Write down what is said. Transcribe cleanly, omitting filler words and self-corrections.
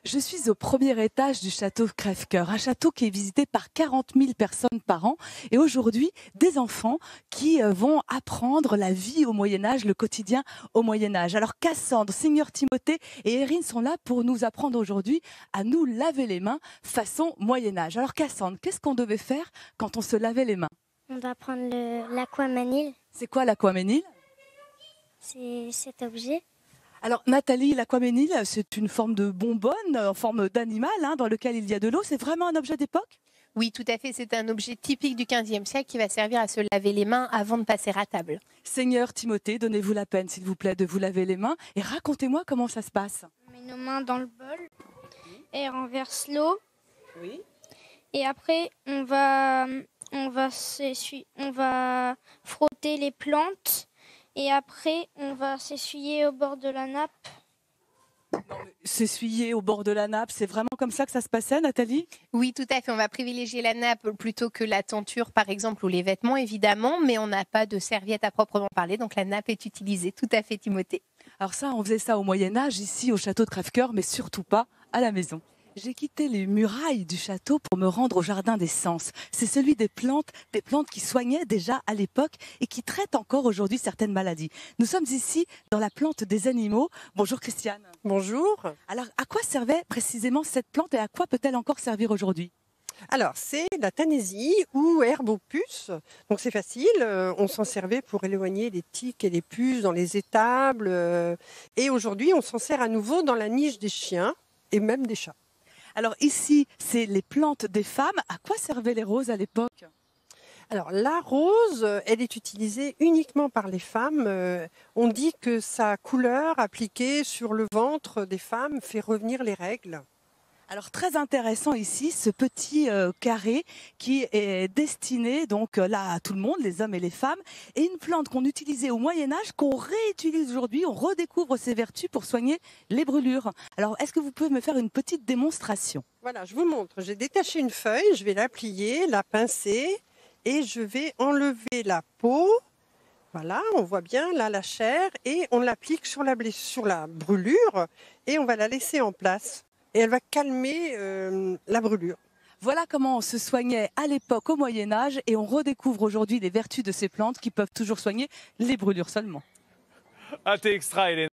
Je suis au premier étage du château Crèvecoeur, un château qui est visité par 40 000 personnes par an. Et aujourd'hui, des enfants qui vont apprendre la vie au Moyen-Âge, le quotidien au Moyen-Âge. Alors Cassandre, Seigneur Timothée et Erin sont là pour nous apprendre aujourd'hui à nous laver les mains façon Moyen-Âge. Alors Cassandre, qu'est-ce qu'on devait faire quand on se lavait les mains? On doit prendre l'aquamanil, C'est quoi l'aquaménil? c'est cet objet. Alors Nathalie, l'aquaménil, c'est une forme de bonbonne en forme d'animal dans lequel il y a de l'eau. C'est vraiment un objet d'époque? Oui, tout à fait. C'est un objet typique du XVe siècle qui va servir à se laver les mains avant de passer à table. Seigneur Timothée, donnez-vous la peine, s'il vous plaît, de vous laver les mains et racontez-moi comment ça se passe. On met nos mains dans le bol et on renverse l'eau. Oui. Et après, on va frotter les plantes. Et après, on va s'essuyer au bord de la nappe. S'essuyer au bord de la nappe, c'est vraiment comme ça que ça se passait, Nathalie? Oui, tout à fait. On va privilégier la nappe plutôt que la tenture, par exemple, ou les vêtements, évidemment, mais on n'a pas de serviette à proprement parler, donc la nappe est utilisée. Tout à fait, Timothée. Alors ça, on faisait ça au Moyen-Âge, ici au château de Crèvecoeur, mais surtout pas à la maison. J'ai quitté les murailles du château pour me rendre au jardin des sens. C'est celui des plantes qui soignaient déjà à l'époque et qui traitent encore aujourd'hui certaines maladies. Nous sommes ici dans la plante des animaux. Bonjour Christiane. Bonjour. Alors, à quoi servait précisément cette plante et à quoi peut-elle encore servir aujourd'hui? Alors, c'est la tanésie ou herbe aux puces. Donc, c'est facile. On s'en servait pour éloigner les tiques et les puces dans les étables. Et aujourd'hui, on s'en sert à nouveau dans la niche des chiens et même des chats. Alors ici, c'est les plantes des femmes. À quoi servaient les roses à l'époque? Alors, la rose, elle est utilisée uniquement par les femmes. On dit que sa couleur appliquée sur le ventre des femmes fait revenir les règles. Alors très intéressant ici, ce petit carré qui est destiné donc là à tout le monde, les hommes et les femmes, et une plante qu'on utilisait au Moyen-Âge, qu'on réutilise aujourd'hui, on redécouvre ses vertus pour soigner les brûlures. Alors est-ce que vous pouvez me faire une petite démonstration? Voilà, je vous montre. J'ai détaché une feuille, je vais la plier, la pincer et je vais enlever la peau. Voilà, on voit bien là la chair et on l'applique sur la brûlure et on va la laisser en place. Et elle va calmer la brûlure. Voilà comment on se soignait à l'époque au Moyen-Âge et on redécouvre aujourd'hui les vertus de ces plantes qui peuvent toujours soigner les brûlures seulement. AT Extra, Hélène.